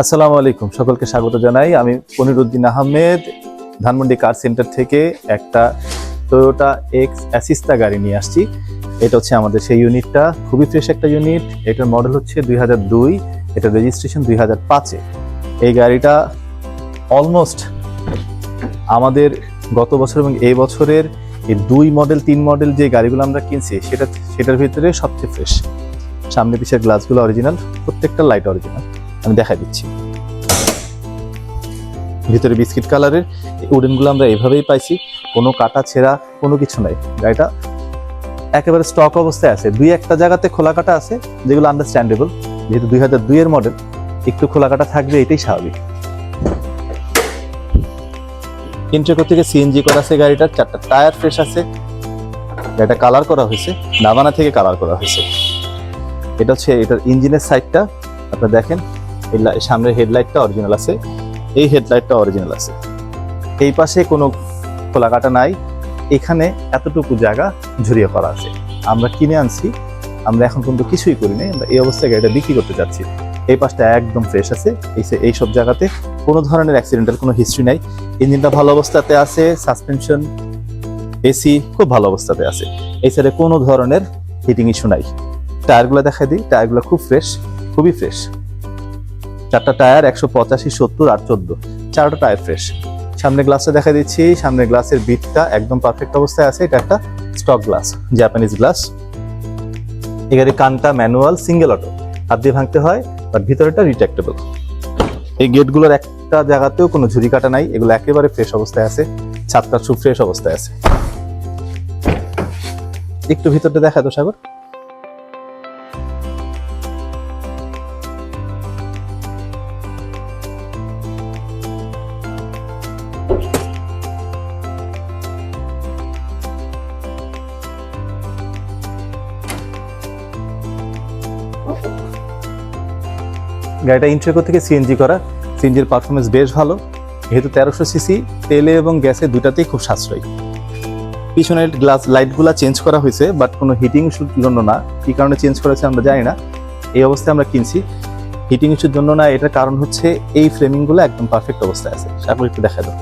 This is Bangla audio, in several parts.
আসসালামু আলাইকুম, সকলকে স্বাগত জানাই। আমি পনিরউদ্দিন আহমেদ ধানমন্ডি কার সেন্টার থেকে একটা টয়োটা এক্স অ্যাসিস্তা গাড়ি নিয়ে আসছি। এটা হচ্ছে আমাদের সেই ইউনিটটা, খুবই ফ্রেশ একটা ইউনিট। এটার মডেল হচ্ছে 2002, এটা রেজিস্ট্রেশন 2005-এ। এই গাড়িটা অলমোস্ট আমাদের গত বছর এবং এই বছরের এই 2 মডেল 3 মডেল যে গাড়িগুলো আমরা কিনছি সেটার ভিতরে সবচেয়ে ফ্রেশ। সামনে পিছের গ্লাসগুলো অরিজিনাল, প্রত্যেকটা লাইট অরিজিনাল। আমি দেখাই দিচ্ছি। ভিতরে বিস্কিট কালারের উডেনগুলো আমরা এভাবেই পাইছি, কোনো কাটা ছেঁড়া কোনো কিছু নাই। গাড়িটা একেবারে স্টক অবস্থায় আছে। 2-1টা জায়গাতে খোলা কাটা আছে, যেগুলো আন্ডারস্ট্যান্ডেবল, যেহেতু 2002-এর মডেল, একটু খোলা কাটা থাকবে, এটাই স্বাভাবিক। ইন্ট্রেকো থেকে সিএনজি করা আছে গাড়িটার, 4টা টায়ার ফ্রেশ আছে। গাড়িটা কালার করা হয়েছে, নাভানা থেকে কালার করা হয়েছে। এটা হচ্ছে এটার ইঞ্জিনের সাইডটা, আপনারা দেখেন। সামনের হেডলাইটটা অরিজিনাল আছে, এই হেডলাইটটা অরিজিনাল আছে। এই পাশে কোনো খোলা কাটা নাই, এখানে এতটুকু জায়গা ঝুরিয়ে করা আছে। আমরা কিনে আনছি, আমরা এখন পর্যন্ত কিছুই করি নাই, আমরা এই অবস্থায় গাড়িটা বিক্রি করতে যাচ্ছি। এই পাশটা একদম ফ্রেশ আছে, এই সব জায়গাতে কোনো ধরনের অ্যাক্সিডেন্টাল কোনো হিস্ট্রি নাই। ইঞ্জিনটা ভালো অবস্থাতে আছে, সাসপেনশন, এসি খুব ভালো অবস্থাতে আছে। এই সাইডে কোনো ধরনের হিটিং ইস্যু নাই। টায়ারগুলো দেখাই দিই, টায়ারগুলো খুব ফ্রেশ, খুবই ফ্রেশ। 4টা টায়ার 185, 70 আর 14, 4টা টায়ার ফ্রেশ। সামনে গ্লাসটা দেখা দিচ্ছি, সামনে গ্লাসের বিটটা একদম পারফেক্ট অবস্থায় আছে। এটা একটা স্টক গ্লাস, জাপানিজ গ্লাস। এখানে কানটা ম্যানুয়াল, সিঙ্গেল অটো, হাত দিয়ে ভাঙতে হয়, বাট ভিতরেটা রিট্রাক্টেবল। এই গেটগুলোর একটা জায়গাতেও কোনো ঝুরি কাটা নাই, এগুলো একেবারে ফ্রেশ অবস্থায় আছে। ছাদটা খুব ফ্রেশ অবস্থায় আছে। একটু ভিতরটা দেখা তো সাগর। গাড়িটা ইন্ট্রেকো থেকে সিএনজি করা, সিএনজির পারফরমেন্স বেশ ভালো, যেহেতু 1300 সিসি, তেলে এবং গ্যাসে দুটাতেই খুব সাশ্রয়ী। পিছনের গ্লাস লাইটগুলো চেঞ্জ করা হয়েছে, বাট কোনো হিটিং ইস্যুর জন্য না। কি কারণে চেঞ্জ করা হয়েছে আমরা জানি না, এই অবস্থায় আমরা কিনছি। হিটিং ইস্যুর জন্য না, এটার কারণ হচ্ছে এই ফ্রেমিংগুলো একদম পারফেক্ট অবস্থায় আছে। আপনার একটু দেখা দাও,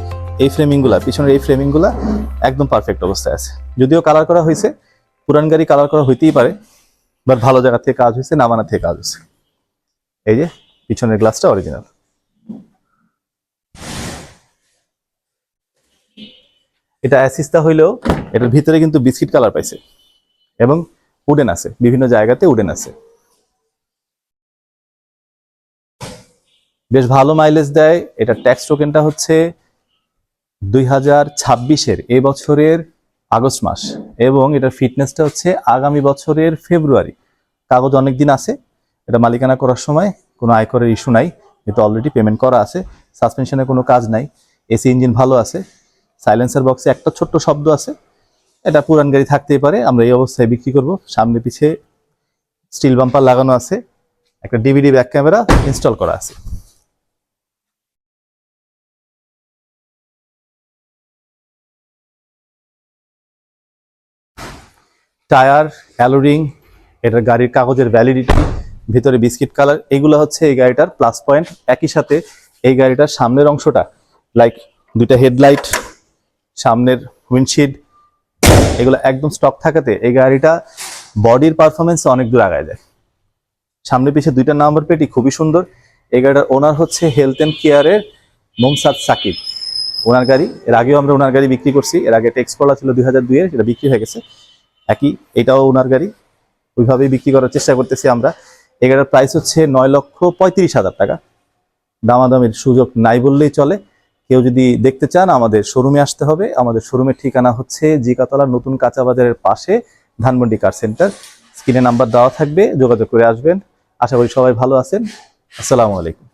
এই ফ্রেমিংগুলো, পিছনের এই ফ্রেমিংগুলো একদম পারফেক্ট অবস্থায় আছে। যদিও কালার করা হয়েছে, পুরান গাড়ি কালার করা হইতেই পারে, বাট ভালো জায়গা থেকে কাজ হয়েছে, নামানা থেকে কাজ হয়েছে। এই যে পিছনের গ্লাসটা অরিজিনাল। এটা অ্যাসিস্তা হইলেও এটার ভিতরে কিন্তু বিস্কিট কালার পাইছে এবং উডেন আছে, বিভিন্ন জায়গাতে উডেন আছে। বেশ ভালো মাইলেজ দেয়। এটা ট্যাক্স টোকেনটা হচ্ছে 2026-এর, এই বছরের আগস্ট মাস, এবং এটার ফিটনেসটা হচ্ছে আগামী বছরের ফেব্রুয়ারি। কাগজ অনেক দিন আছে। এটা মালিকানা করার সময় কোনো আয়করের ইস্যু নাই, যেহেতু অলরেডি পেমেন্ট করা আছে। সাসপেনশনের কোনো কাজ নাই, এসি ইঞ্জিন ভালো আছে। সাইলেন্সার বক্সে একটা ছোট্ট শব্দ আছে, এটা পুরান গাড়ি থাকতেই পারে। আমরা এই অবস্থায় বিক্রি করব। সামনে পিছে স্টিল বাম্পার লাগানো আছে, একটা ডিভিডি ব্যাক ক্যামেরা ইনস্টল করা আছে। টায়ার, অ্যালোরিং, এটার গাড়ির কাগজের ভ্যালিডিটি, ভিতরে বিস্কিট কালার, এগুলো হচ্ছে এই গাড়িটার প্লাস পয়েন্ট। একই সাথে এই গাড়িটার সামনের অংশটা, লাইক 2টা হেডলাইট, সামনের উইন্ডশিল্ড, এগুলো একদম স্টক থাকাতে এই গাড়িটা বডির পারফরমেন্স অনেক দূর আগায় যায়। সামনে পিছিয়ে 2টা নাম্বার প্লেটই খুবই সুন্দর। এই গাড়িটার ওনার হচ্ছে হেলথ অ্যান্ড কেয়ারের মোমসাদ সাকিব, ওনার গাড়ি। এর আগেও আমরা ওনার গাড়ি বিক্রি করছি। এর আগে একটা এক্সপ্লোরার ছিল 2002-এর, সেটা বিক্রি হয়ে গেছে। একই, এটাও ওনার গাড়ি, ওইভাবেই বিক্রি করার চেষ্টা করতেছি আমরা। এই গাড়ির প্রাইস হচ্ছে 9,35,000 টাকা। দামাদামির সুযোগ নাই বললেই চলে। কেউ যদি দেখতে চান, আমাদের শোরুমে আসতে হবে। আমাদের শোরুমের ঠিকানা হচ্ছে জিকাতলার নতুন কাঁচা বাজারের পাশে, ধানমন্ডি কার সেন্টার। স্ক্রিনে নাম্বার দেওয়া থাকবে, যোগাযোগ করে আসবেন। আশা করি সবাই ভালো আছেন। আসসালামু আলাইকুম।